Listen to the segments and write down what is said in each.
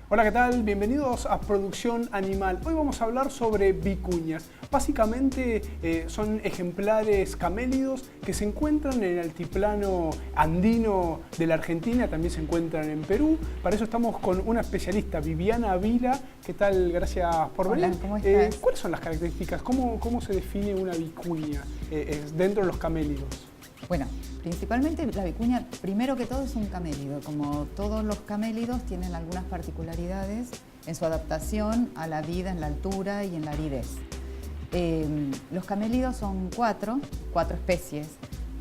Hola, ¿qué tal? Bienvenidos a Producción Animal. Hoy vamos a hablar sobre vicuñas. Básicamente son ejemplares camélidos que se encuentran en el altiplano andino de la Argentina, también se encuentran en Perú. Para eso estamos con una especialista, Viviana Vila. ¿Qué tal? Gracias por venir. Hola, ¿cómo estás? ¿Cuáles son las características? ¿Cómo se define una vicuña dentro de los camélidos? Bueno, principalmente la vicuña, primero que todo, es un camélido. Como todos los camélidos, tienen algunas particularidades en su adaptación a la vida en la altura y en la aridez. Los camélidos son cuatro especies.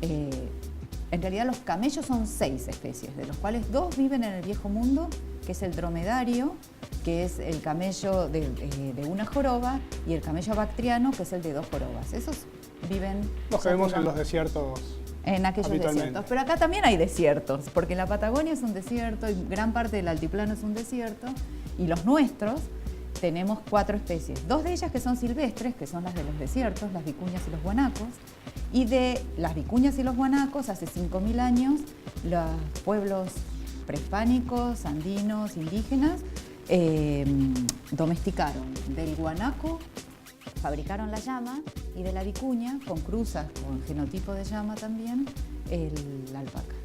En realidad los camellos son 6 especies, de los cuales 2 viven en el Viejo Mundo, que es el dromedario, que es el camello de una joroba, y el camello bactriano, que es el de 2 jorobas. Esos viven... Los que vemos en los desiertos. En aquellos desiertos. Pero acá también hay desiertos, porque la Patagonia es un desierto y gran parte del altiplano es un desierto. Y los nuestros tenemos 4 especies. 2 de ellas que son silvestres, que son las de los desiertos, las vicuñas y los guanacos. Y de las vicuñas y los guanacos, hace 5.000 años, los pueblos prehispánicos, andinos, indígenas, domesticaron del guanaco, fabricaron la llama, y de la vicuña, con cruzas, con genotipo de llama también, la alpaca.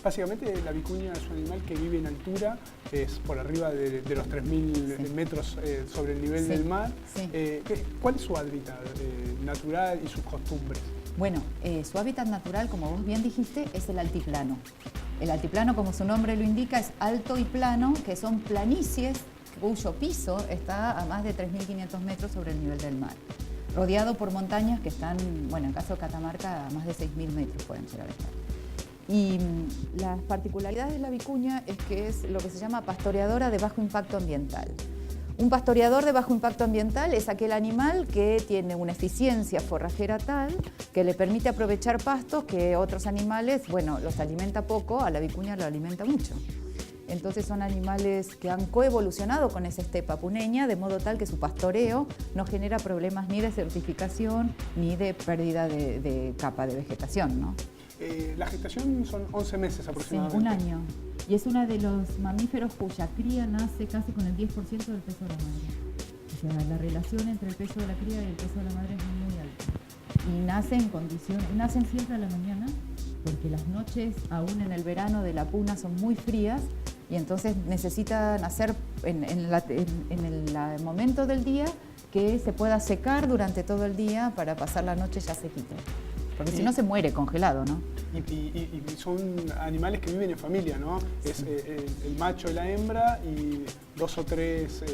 Básicamente la vicuña es un animal que vive en altura, es por arriba de los 3.000 metros sobre el nivel del mar. Sí. ¿Cuál es su hábitat natural y sus costumbres? Bueno, su hábitat natural, como vos bien dijiste, es el altiplano. El altiplano, como su nombre lo indica, es alto y plano, que son planicies cuyo piso está a más de 3.500 metros sobre el nivel del mar, rodeado por montañas que están, bueno, en el caso de Catamarca, a más de 6.000 metros pueden llegar a estar. Y las particularidades de la vicuña es que es lo que se llama pastoreadora de bajo impacto ambiental. Un pastoreador de bajo impacto ambiental es aquel animal que tiene una eficiencia forrajera tal que le permite aprovechar pastos que otros animales, bueno, los alimenta poco, a la vicuña lo alimenta mucho. Entonces son animales que han coevolucionado con esa estepa puneña, de modo tal que su pastoreo no genera problemas ni de certificación ni de pérdida de capa de vegetación, ¿no? La gestación son 11 meses aproximadamente. Sí, un año. Y es uno de los mamíferos cuya cría nace casi con el 10% del peso de la madre. O sea, la relación entre el peso de la cría y el peso de la madre es muy alta. Y nacen siempre a la mañana, porque las noches, aún en el verano de la puna, son muy frías, y entonces necesitan hacer en el momento del día que se pueda secar durante todo el día para pasar la noche ya sequito. Porque si no se muere congelado, ¿no? Y son animales que viven en familia, ¿no? Sí. Es el macho y la hembra y 2 o 3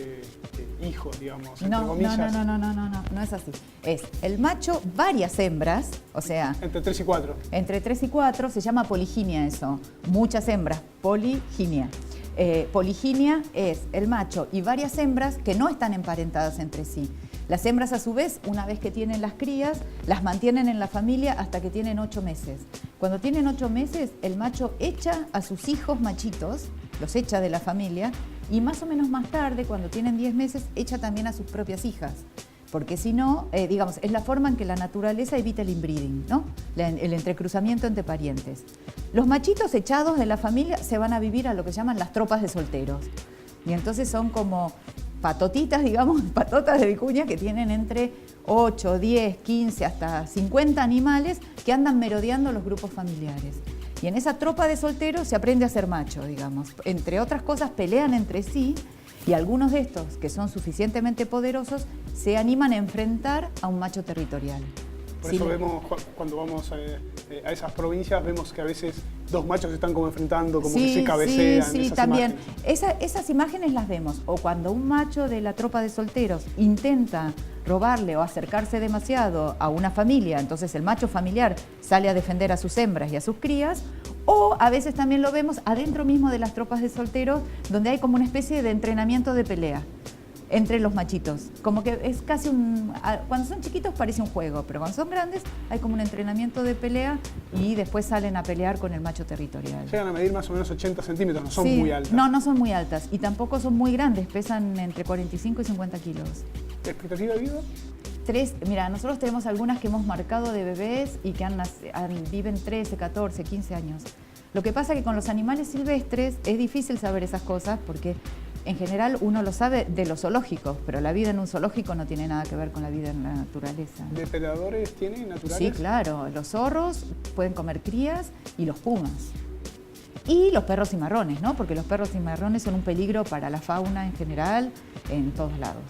hijos, digamos, entre comillas. No es así. Es el macho, varias hembras, o sea... Entre 3 y 4. Entre 3 y 4, se llama poliginia eso. Muchas hembras, poliginia. Poliginia es el macho y varias hembras que no están emparentadas entre sí. Las hembras, a su vez, una vez que tienen las crías, las mantienen en la familia hasta que tienen 8 meses. Cuando tienen 8 meses, el macho echa a sus hijos machitos, los echa de la familia, y más o menos más tarde, cuando tienen 10 meses, echa también a sus propias hijas. Porque si no, digamos, es la forma en que la naturaleza evita el inbreeding, ¿no? El entrecruzamiento entre parientes. Los machitos echados de la familia se van a vivir a lo que llaman las tropas de solteros. Y entonces son como patotitas, digamos, patotas de vicuña que tienen entre 8, 10, 15, hasta 50 animales que andan merodeando los grupos familiares. Y en esa tropa de solteros se aprende a ser macho, digamos. Entre otras cosas, pelean entre sí, y algunos de estos, que son suficientemente poderosos, se animan a enfrentar a un macho territorial. Por eso vemos, cuando vamos a esas provincias, vemos que a veces 2 machos se están como enfrentando, como que se cabecean. Sí, también. Esas imágenes las vemos. O cuando un macho de la tropa de solteros intenta robarle o acercarse demasiado a una familia, entonces el macho familiar sale a defender a sus hembras y a sus crías. O a veces también lo vemos adentro mismo de las tropas de solteros, donde hay como una especie de entrenamiento de pelea entre los machitos. Como que es casi cuando son chiquitos parece un juego, pero cuando son grandes hay como un entrenamiento de pelea y después salen a pelear con el macho territorial. Llegan a medir más o menos 80 centímetros, no son muy altas. No son muy altas y tampoco son muy grandes, pesan entre 45 y 50 kilos. ¿Expectativa de vida? Mira, nosotros tenemos algunas que hemos marcado de bebés y que viven 13, 14, 15 años. Lo que pasa es que con los animales silvestres es difícil saber esas cosas porque en general uno lo sabe de los zoológicos, pero la vida en un zoológico no tiene nada que ver con la vida en la naturaleza. ¿Depredadores tienen naturales? Sí, claro. Los zorros pueden comer crías y los pumas. Y los perros cimarrones, ¿no? Porque los perros cimarrones son un peligro para la fauna en general, en todos lados.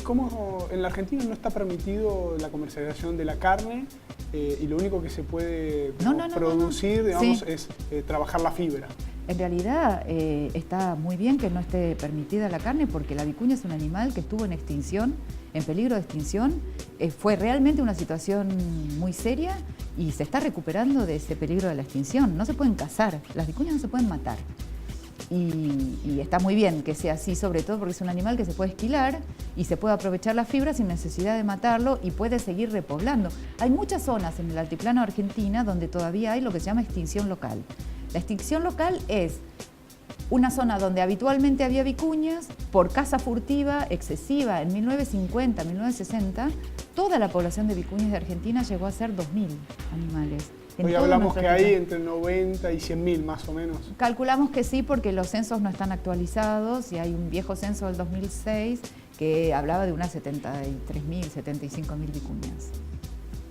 ¿Cómo en la Argentina no está permitido la comercialización de la carne y lo único que se puede producir, digamos, sí, es trabajar la fibra? En realidad está muy bien que no esté permitida la carne porque la vicuña es un animal que estuvo en extinción, en peligro de extinción. Fue realmente una situación muy seria y se está recuperando de ese peligro de la extinción. No se pueden cazar, las vicuñas no se pueden matar. Y está muy bien que sea así, sobre todo porque es un animal que se puede esquilar y se puede aprovechar la fibra sin necesidad de matarlo y puede seguir repoblando. Hay muchas zonas en el altiplano de Argentina donde todavía hay lo que se llama extinción local. La extinción local es una zona donde habitualmente había vicuñas, por caza furtiva excesiva en 1950, 1960, toda la población de vicuñas de Argentina llegó a ser 2.000 animales. Hoy hablamos que hay entre 90 y 100.000 más o menos. Calculamos que sí, porque los censos no están actualizados y hay un viejo censo del 2006 que hablaba de unas 73.000, 75.000 vicuñas.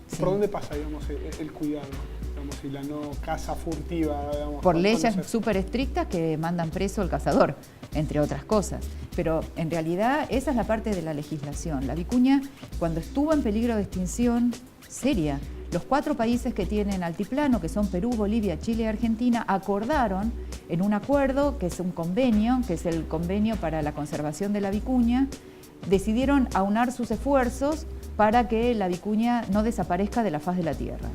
Sí. ¿Por dónde pasa, digamos, el cuidado? Digamos, y la no caza furtiva, digamos, por leyes súper estrictas que mandan preso al cazador, entre otras cosas. Pero en realidad esa es la parte de la legislación. La vicuña, cuando estuvo en peligro de extinción seria, los 4 países que tienen altiplano, que son Perú, Bolivia, Chile y Argentina, acordaron en un acuerdo, que es un convenio, que es el convenio para la conservación de la vicuña, decidieron aunar sus esfuerzos para que la vicuña no desaparezca de la faz de la tierra.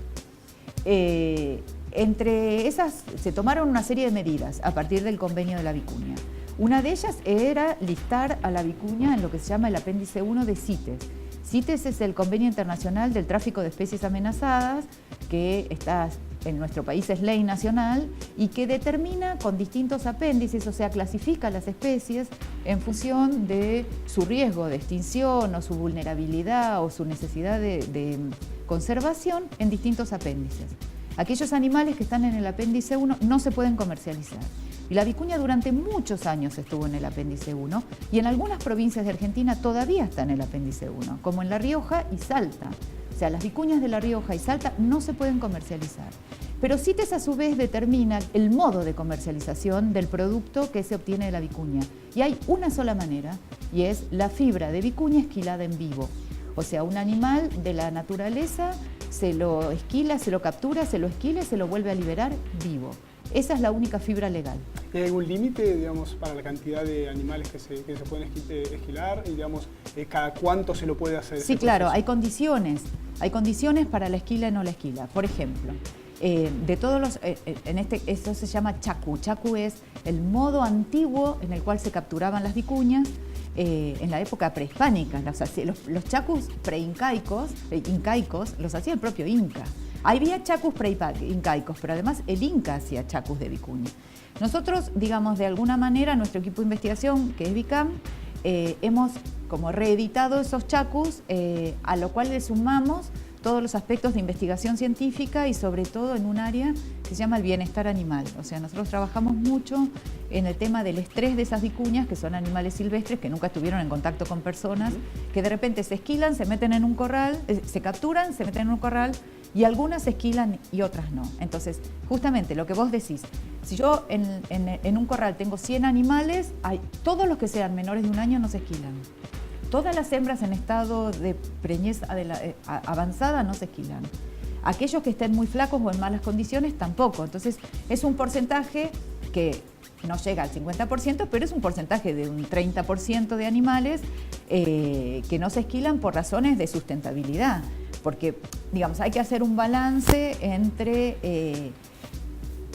Entre esas se tomaron una serie de medidas a partir del convenio de la vicuña. Una de ellas era listar a la vicuña en lo que se llama el apéndice 1 de CITES. CITES es el Convenio Internacional del Tráfico de Especies Amenazadas, que está en nuestro país, es ley nacional, y que determina con distintos apéndices, o sea, clasifica las especies en función de su riesgo de extinción o su vulnerabilidad o su necesidad de conservación en distintos apéndices. Aquellos animales que están en el apéndice 1 no se pueden comercializar. Y la vicuña durante muchos años estuvo en el apéndice 1 y en algunas provincias de Argentina todavía está en el apéndice 1, como en La Rioja y Salta. O sea, las vicuñas de La Rioja y Salta no se pueden comercializar. Pero CITES a su vez determina el modo de comercialización del producto que se obtiene de la vicuña. Y hay una sola manera, y es la fibra de vicuña esquilada en vivo. O sea, un animal de la naturaleza se lo esquila, se lo captura, se lo esquila y se lo vuelve a liberar vivo. Esa es la única fibra legal. ¿Hay algún límite, digamos, para la cantidad de animales que se pueden esquilar? Y, digamos, ¿cada cuánto se lo puede hacer? Sí, claro, hay condiciones. Hay condiciones para la esquila y no la esquila. Por ejemplo, de todos los... esto se llama chacu. Chacu es el modo antiguo en el cual se capturaban las vicuñas en la época prehispánica. Los chacus preincaicos, incaicos, los hacía el propio Inca. Había chacus preincaicos, pero además el Inca hacía chacus de vicuña. Nosotros, digamos, de alguna manera, nuestro equipo de investigación, que es VICAM, hemos como reeditado esos chacus, a lo cual le sumamos todos los aspectos de investigación científica y sobre todo en un área que se llama el bienestar animal. O sea, nosotros trabajamos mucho en el tema del estrés de esas vicuñas, que son animales silvestres que nunca estuvieron en contacto con personas, que de repente se esquilan, se meten en un corral, se capturan, se meten en un corral, y algunas se esquilan y otras no. Entonces, justamente lo que vos decís, si yo en un corral tengo 100 animales, todos los que sean menores de 1 año no se esquilan. Todas las hembras en estado de preñez avanzada no se esquilan. Aquellos que estén muy flacos o en malas condiciones tampoco. Entonces, es un porcentaje que no llega al 50%, pero es un porcentaje de un 30% de animales que no se esquilan por razones de sustentabilidad. Porque, digamos, hay que hacer un balance entre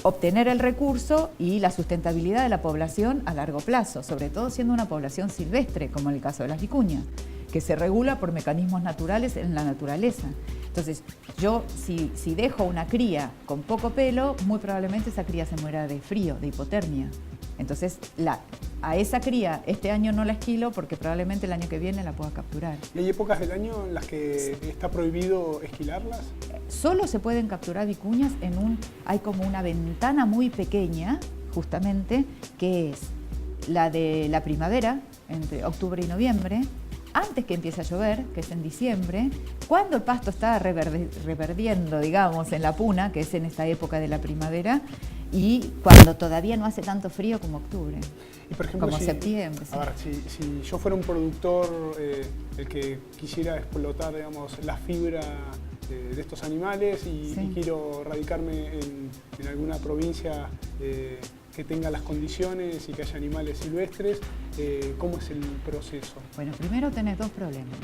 obtener el recurso y la sustentabilidad de la población a largo plazo, sobre todo siendo una población silvestre, como en el caso de las vicuñas, que se regula por mecanismos naturales en la naturaleza. Entonces, yo si dejo una cría con poco pelo, muy probablemente esa cría se muera de frío, de hipotermia. Entonces, a esa cría este año no la esquilo porque probablemente el año que viene la pueda capturar. ¿Y hay épocas del año en las que está prohibido esquilarlas? Solo se pueden capturar vicuñas hay como una ventana muy pequeña, justamente, que es la de la primavera, entre octubre y noviembre, antes que empiece a llover, que es en diciembre, cuando el pasto está reverdiendo, digamos, en la puna, que es en esta época de la primavera, y cuando todavía no hace tanto frío como octubre, y por ejemplo, como septiembre. A ver, si yo fuera un productor el que quisiera explotar, digamos, la fibra de estos animales y quiero radicarme en alguna provincia que tenga las condiciones y que haya animales silvestres, ¿cómo es el proceso? Bueno, primero tenés dos problemas.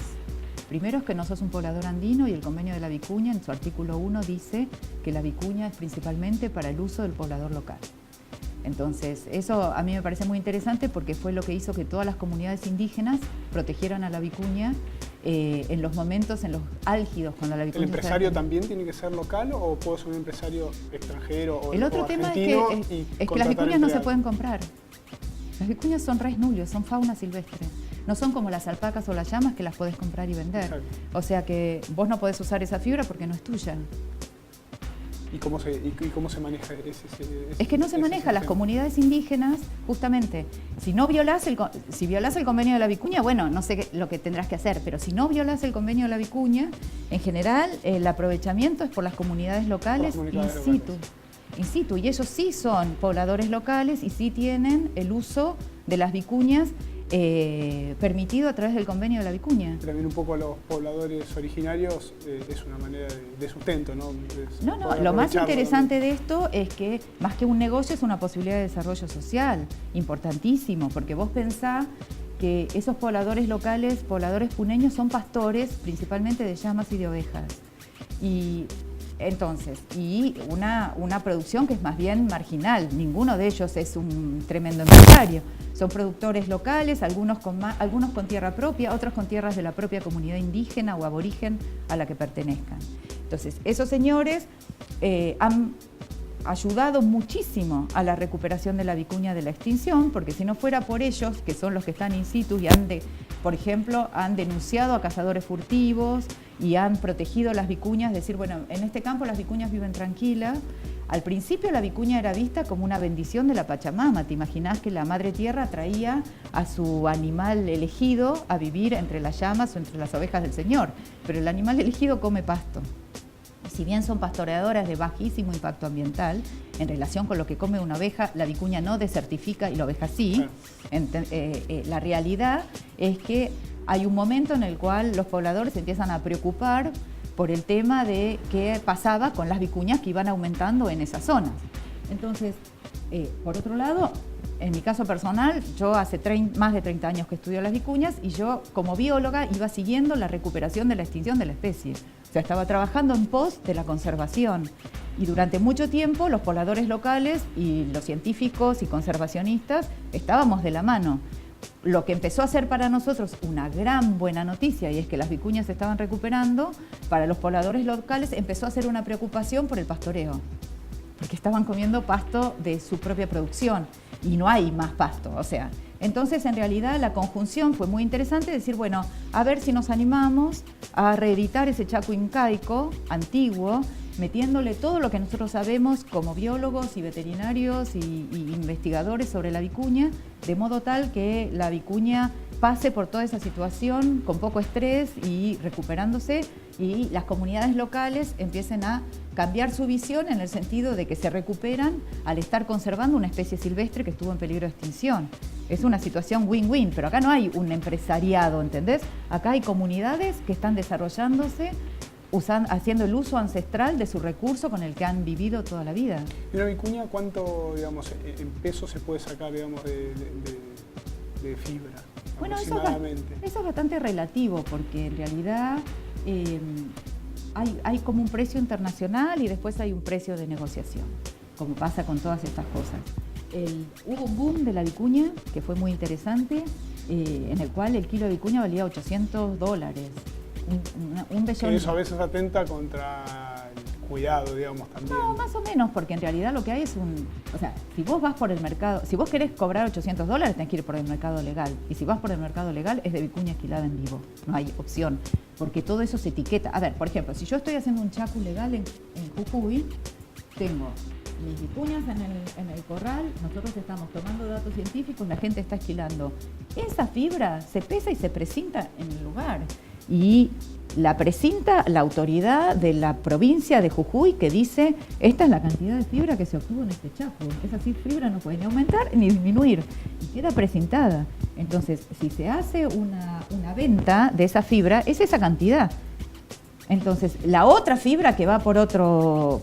Primero es que no sos un poblador andino y el convenio de la vicuña en su artículo 1 dice que la vicuña es principalmente para el uso del poblador local. Entonces, eso a mí me parece muy interesante porque fue lo que hizo que todas las comunidades indígenas protegieran a la vicuña en los momentos, en los álgidos, cuando la vicuña... ¿El empresario también tiene que ser local o puede ser un empresario extranjero o el otro tema es que las vicuñas no se pueden comprar. Las vicuñas son res nullius, son fauna silvestre. No son como las alpacas o las llamas que las podés comprar y vender. Exacto. O sea que vos no podés usar esa fibra porque no es tuya. ¿Y cómo se maneja ese Es que no se maneja. Las comunidades indígenas, justamente, si violás el convenio de la vicuña, bueno, no sé lo que tendrás que hacer, pero si no violás el convenio de la vicuña, en general el aprovechamiento es por las comunidades locales in situ. Y ellos sí son pobladores locales y sí tienen el uso de las vicuñas permitido a través del convenio de la vicuña. También un poco a los pobladores originarios es una manera de sustento, ¿no? No, lo más interesante de esto es que más que un negocio es una posibilidad de desarrollo social, importantísimo, porque vos pensás que esos pobladores locales, pobladores puneños, son pastores principalmente de llamas y de ovejas. Y entonces, una producción que es más bien marginal, ninguno de ellos es un tremendo empresario. Son productores locales, algunos con tierra propia, otros con tierras de la propia comunidad indígena o aborigen a la que pertenezcan. Entonces, esos señores han ayudado muchísimo a la recuperación de la vicuña de la extinción, porque si no fuera por ellos, que son los que están in situ y por ejemplo, han denunciado a cazadores furtivos y han protegido las vicuñas, decir, bueno, en este campo las vicuñas viven tranquilas. Al principio la vicuña era vista como una bendición de la Pachamama. ¿Te imaginás que la Madre Tierra traía a su animal elegido a vivir entre las llamas o entre las ovejas del Señor? Pero el animal elegido come pasto. Si bien son pastoreadoras de bajísimo impacto ambiental, en relación con lo que come una oveja, la vicuña no desertifica y la oveja sí. La realidad es que hay un momento en el cual los pobladores se empiezan a preocupar por el tema de qué pasaba con las vicuñas que iban aumentando en esas zonas. Entonces, por otro lado, en mi caso personal, yo hace más de 30 años que estudio las vicuñas y yo como bióloga iba siguiendo la recuperación de la extinción de la especie. O sea, estaba trabajando en pos de la conservación. Y durante mucho tiempo los pobladores locales y los científicos y conservacionistas estábamos de la mano. Lo que empezó a ser para nosotros una gran buena noticia, y es que las vicuñas se estaban recuperando, para los pobladores locales empezó a ser una preocupación por el pastoreo, porque estaban comiendo pasto de su propia producción y no hay más pasto. O sea, entonces en realidad la conjunción fue muy interesante, decir, bueno, a ver si nos animamos a reeditar ese chaco incaico antiguo, metiéndole todo lo que nosotros sabemos como biólogos y veterinarios y investigadores sobre la vicuña, de modo tal que la vicuña pase por toda esa situación con poco estrés y recuperándose, y las comunidades locales empiecen a cambiar su visión en el sentido de que se recuperan al estar conservando una especie silvestre que estuvo en peligro de extinción. Es una situación win-win, pero acá no hay un empresariado, ¿entendés? Acá hay comunidades que están desarrollándose, haciendo el uso ancestral de su recurso con el que han vivido toda la vida. ¿Y una vicuña cuánto, digamos, en peso se puede sacar, digamos, de fibra? Bueno, eso es bastante relativo, porque en realidad hay como un precio internacional y después hay un precio de negociación, como pasa con todas estas cosas. Hubo un boom de la vicuña que fue muy interesante, en el cual el kilo de vicuña valía $800. Un vellón. Eso a veces atenta contra el cuidado, digamos, también. No, más o menos, porque en realidad lo que hay es o sea, si vos vas por el mercado, si vos querés cobrar $800, tenés que ir por el mercado legal. Y si vas por el mercado legal, es de vicuña esquilada en vivo. No hay opción, porque todo eso se etiqueta. A ver, por ejemplo, si yo estoy haciendo un chacu legal en Jujuy, tengo mis vicuñas en el corral, nosotros estamos tomando datos científicos, la gente está esquilando. Esa fibra se pesa y se precinta en el lugar. Y la precinta la autoridad de la provincia de Jujuy, que dice, esta es la cantidad de fibra que se obtuvo en este chaco. Esa fibra no puede ni aumentar ni disminuir, y queda precintada. Entonces, si se hace una venta de esa fibra, es esa cantidad. Entonces, la otra fibra que va por otro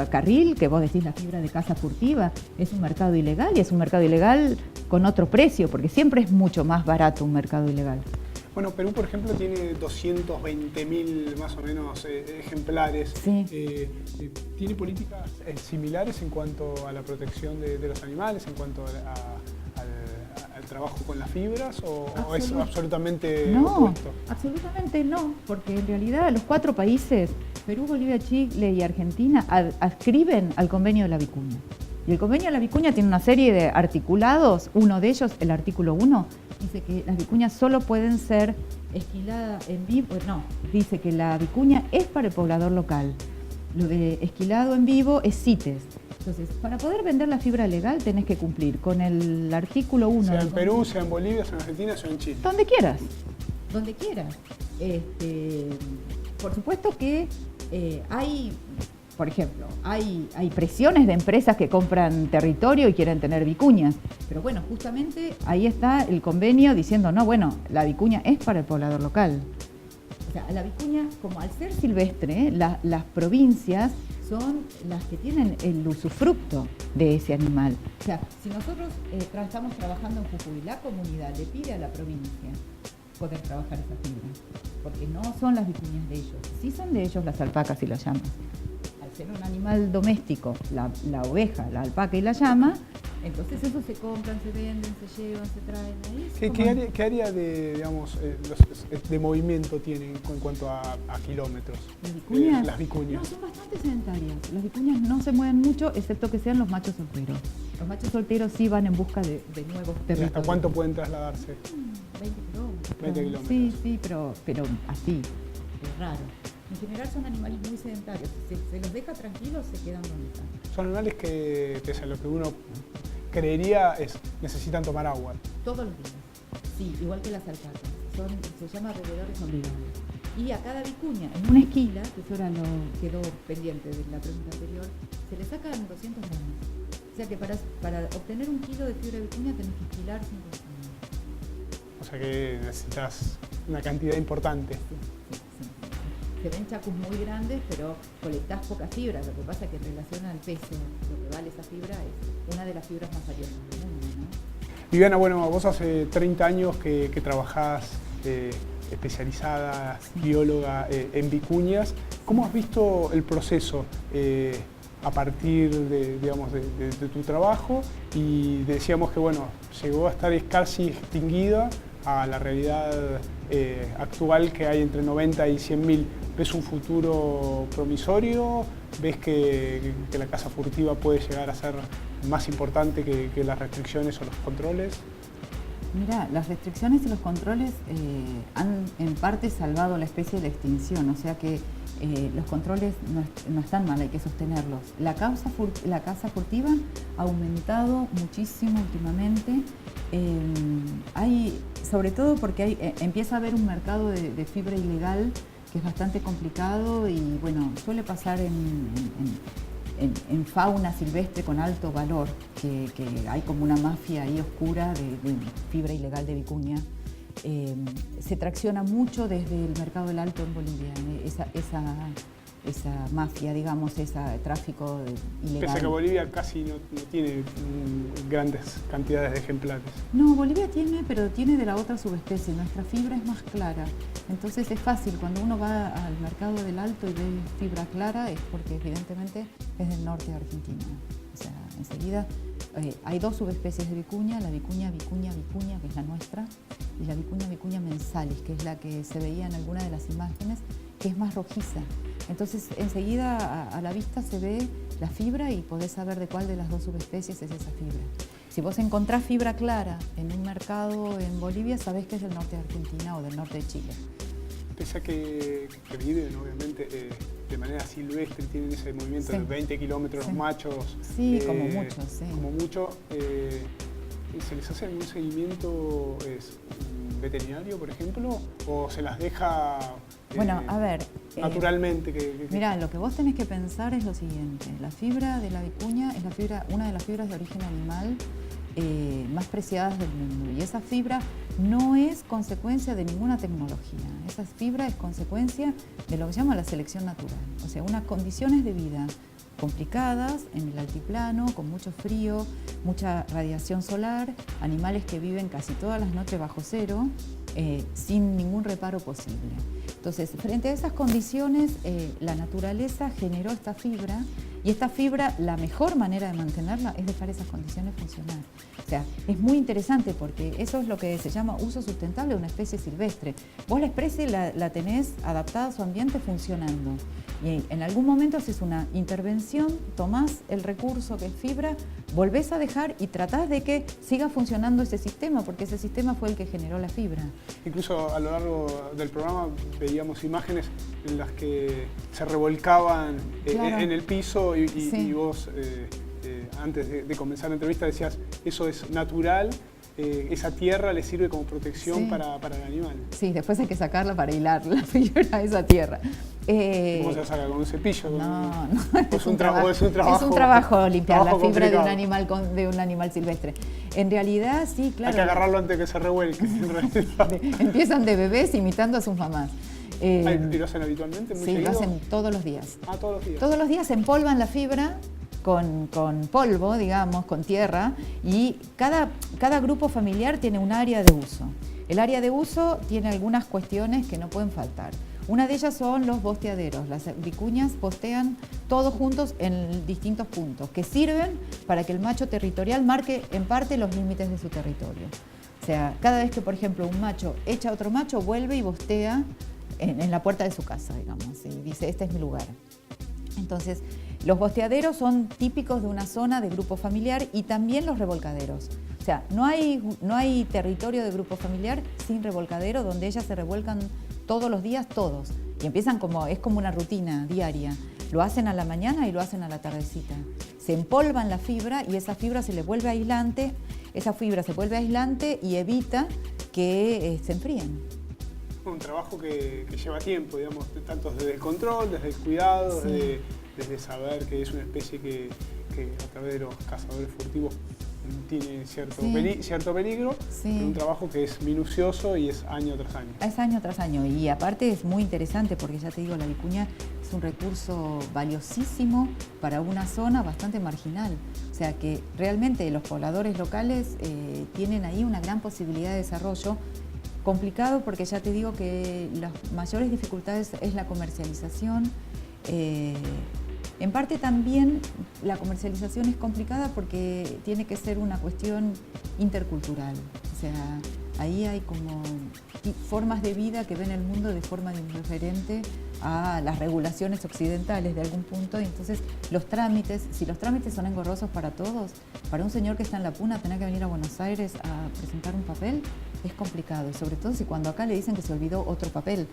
carril, que vos decís la fibra de caza furtiva, es un mercado ilegal, y es un mercado ilegal con otro precio, porque siempre es mucho más barato un mercado ilegal. Bueno, Perú, por ejemplo, tiene 220.000 más o menos ejemplares. Sí. ¿Tiene políticas similares en cuanto a la protección de los animales, en cuanto al trabajo con las fibras, o es absolutamente opuesto? Absolutamente no, porque en realidad los 4 países, Perú, Bolivia, Chile y Argentina, adscriben al convenio de la vicuña. Y el convenio de la vicuña tiene una serie de articulados. Uno de ellos, el artículo 1, dice que las vicuñas solo pueden ser esquiladas en vivo. No, dice que la vicuña es para el poblador local. Lo de esquilado en vivo es CITES. Entonces, para poder vender la fibra legal tenés que cumplir con el artículo 1. Sea en Perú, sea en Bolivia, sea en Argentina, sea en Chile. Donde quieras, donde quieras. Por supuesto que hay... Por ejemplo, hay presiones de empresas que compran territorio y quieren tener vicuñas. Pero bueno, justamente ahí está el convenio diciendo, no, bueno, la vicuña es para el poblador local. O sea, la vicuña, como al ser silvestre, las provincias son las que tienen el usufructo de ese animal. O sea, si nosotros estamos trabajando en Jujuy, la comunidad le pide a la provincia poder trabajar esa fibra, porque no son las vicuñas de ellos. Sí son de ellos las alpacas y las llamas. Ser un animal doméstico, la oveja, la alpaca y la llama, entonces eso se compran, se venden, se llevan, se traen. Ahí ¿Qué área de, digamos, de movimiento tienen en cuanto a kilómetros? Las vicuñas. No, son bastante sedentarias. Las vicuñas no se mueven mucho, excepto que sean los machos solteros. Los machos solteros sí van en busca de nuevos territorios. ¿Y hasta cuánto pueden trasladarse? 20 kilómetros. 20 kilómetros. Sí, pero así, es raro. En general son animales muy sedentarios. Si se los deja tranquilos, se quedan donde están. Son animales que, pese a lo que uno creería, necesitan tomar agua. Todos los días. Sí, igual que las alpacas. Se llama bebedores obligados. Y a cada vicuña, en una esquila, que eso era lo quedó pendiente de la pregunta anterior, se le sacan 200 gramos. O sea que para obtener 1 kilo de fibra de vicuña tenés que esquilar 50 gramos. O sea que necesitas una cantidad importante. Sí. Se ven chacos muy grandes, pero colectás poca fibra. Lo que pasa es que en relación al peso, lo que vale esa fibra es una de las fibras más valiosas del mundo, ¿no? Viviana, bueno, vos hace 30 años que trabajás especializada, bióloga en vicuñas. ¿Cómo has visto el proceso a partir de tu trabajo? Y decíamos que, bueno, llegó a estar casi extinguida a la realidad actual que hay entre 90 y 100.000. ¿Ves un futuro promisorio? ¿Ves que la caza furtiva puede llegar a ser más importante que las restricciones o los controles? Mira, las restricciones y los controles han en parte salvado la especie de la extinción, o sea que los controles no están mal, hay que sostenerlos. La caza furtiva ha aumentado muchísimo últimamente, sobre todo porque empieza a haber un mercado de fibra ilegal que es bastante complicado y bueno, suele pasar en fauna silvestre con alto valor, que hay como una mafia ahí oscura de fibra ilegal de vicuña. Se tracciona mucho desde el mercado del Alto en Bolivia, esa mafia, digamos, ese tráfico ilegal. Pese a que Bolivia casi no tiene grandes cantidades de ejemplares. No, Bolivia tiene, pero tiene de la otra subespecie. Nuestra fibra es más clara. Entonces es fácil, cuando uno va al mercado del Alto y ve fibra clara, es porque evidentemente es del norte de Argentina. O sea, enseguida hay 2 subespecies de vicuña, la vicuña, que es la nuestra, y la vicuña mensalis, que es la que se veía en alguna de las imágenes, que es más rojiza. Entonces, enseguida a la vista se ve la fibra y podés saber de cuál de las 2 subespecies es esa fibra. Si vos encontrás fibra clara en un mercado en Bolivia, sabés que es del norte de Argentina o del norte de Chile. Pese a que viven, obviamente, de manera silvestre, tienen ese movimiento de 20 kilómetros los machos. Sí, como mucho, sí. Como mucho. ¿Se les hace algún seguimiento veterinario, por ejemplo? ¿O se las deja bueno, a ver, naturalmente? Mirá, lo que vos tenés que pensar es lo siguiente. La fibra de la vicuña es una de las fibras de origen animal más preciadas del mundo. Y esa fibra no es consecuencia de ninguna tecnología. Esa fibra es consecuencia de lo que se llama la selección natural. O sea, unas condiciones de vida complicadas en el altiplano, con mucho frío, mucha radiación solar, animales que viven casi todas las noches bajo cero, sin ningún reparo posible. Entonces, frente a esas condiciones, la naturaleza generó esta fibra, y esta fibra, la mejor manera de mantenerla es dejar esas condiciones funcionar. O sea, es muy interesante porque eso es lo que se llama uso sustentable de una especie silvestre. Vos la especie la tenés adaptada a su ambiente funcionando. Y en algún momento haces una intervención, tomás el recurso que es fibra, volvés a dejar y tratás de que siga funcionando ese sistema, porque ese sistema fue el que generó la fibra. Incluso a lo largo del programa veíamos imágenes en las que se revolcaban Claro. en el piso y Sí. vos, antes de comenzar la entrevista, decías, eso es natural. Esa tierra le sirve como protección Sí. para el animal. Sí, después hay que sacarla para hilar la fibra a esa tierra. ¿Cómo se la saca? ¿Con un cepillo? No, Es un trabajo limpiar la trabajo fibra de un, complicado. de un animal silvestre. En realidad, sí, claro. Hay que agarrarlo antes de que se revuelque. Empiezan de bebés imitando a sus mamás. ¿Y lo hacen habitualmente? ¿Muy Sí, seguido? lo hacen todos los días. Ah, todos los días. Todos los días empolvan la fibra con polvo, digamos, con tierra, y cada grupo familiar tiene un área de uso. El área de uso tiene algunas cuestiones que no pueden faltar. Una de ellas son los bosteaderos. Las vicuñas postean todos juntos en distintos puntos, que sirven para que el macho territorial marque en parte los límites de su territorio. O sea, cada vez que, por ejemplo, un macho echa a otro macho, vuelve y bostea en la puerta de su casa, digamos, y dice, este es mi lugar. Entonces, los bosteaderos son típicos de una zona de grupo familiar, y también los revolcaderos. O sea, no hay territorio de grupo familiar sin revolcadero, donde ellas se revuelcan todos los días, todos. Y empiezan es como una rutina diaria. Lo hacen a la mañana y lo hacen a la tardecita. Se empolvan la fibra y esa fibra se les vuelve aislante. Esa fibra se vuelve aislante y evita que se enfríen. Un trabajo que lleva tiempo, digamos, tanto desde el control, desde el cuidado, Sí. desde saber que es una especie que a través de los cazadores furtivos tiene cierto peligro, Sí. pero un trabajo que es minucioso y es año tras año. Es año tras año, y aparte es muy interesante porque, ya te digo, la vicuña es un recurso valiosísimo para una zona bastante marginal. O sea que realmente los pobladores locales tienen ahí una gran posibilidad de desarrollo. Complicado porque ya te digo que las mayores dificultades es la comercialización. En parte también la comercialización es complicada porque tiene que ser una cuestión intercultural. O sea, ahí hay como formas de vida que ven el mundo de forma diferente a las regulaciones occidentales de algún punto, y entonces los trámites, si los trámites son engorrosos para todos, para un señor que está en la Puna tener que venir a Buenos Aires a presentar un papel es complicado, y sobre todo si cuando acá le dicen que se olvidó otro papel,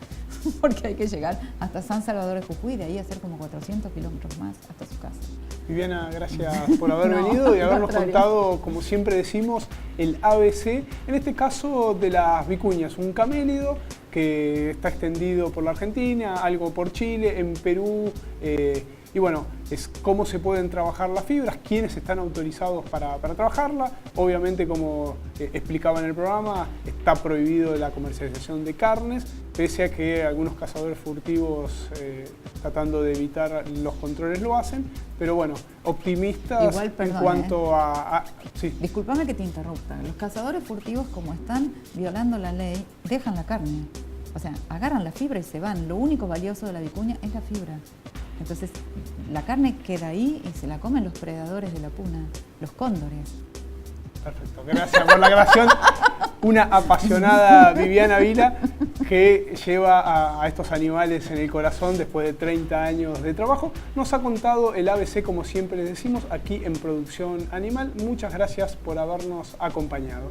porque hay que llegar hasta San Salvador de Jujuy, de ahí hacer como 400 kilómetros más hasta su casa. Viviana, gracias por haber No, venido y al habernos contrario. contado, como siempre decimos, el ABC, en este caso de las vicuñas, un camélido que está extendido por la Argentina, algo por Chile, en Perú, y bueno, es cómo se pueden trabajar las fibras, quiénes están autorizados para trabajarla. Obviamente, como explicaba en el programa, está prohibido la comercialización de carnes, pese a que algunos cazadores furtivos, tratando de evitar los controles, lo hacen. Pero bueno, optimistas Igual, perdón, en cuanto a sí. Disculpame que te interrumpa. Los cazadores furtivos, como están violando la ley, dejan la carne. O sea, agarran la fibra y se van. Lo único valioso de la vicuña es la fibra. Entonces, la carne queda ahí y se la comen los predadores de la Puna, los cóndores. Perfecto, gracias por la grabación. Una apasionada Viviana Vila que lleva a estos animales en el corazón después de 30 años de trabajo. Nos ha contado el ABC, como siempre les decimos, aquí en Producción Animal. Muchas gracias por habernos acompañado.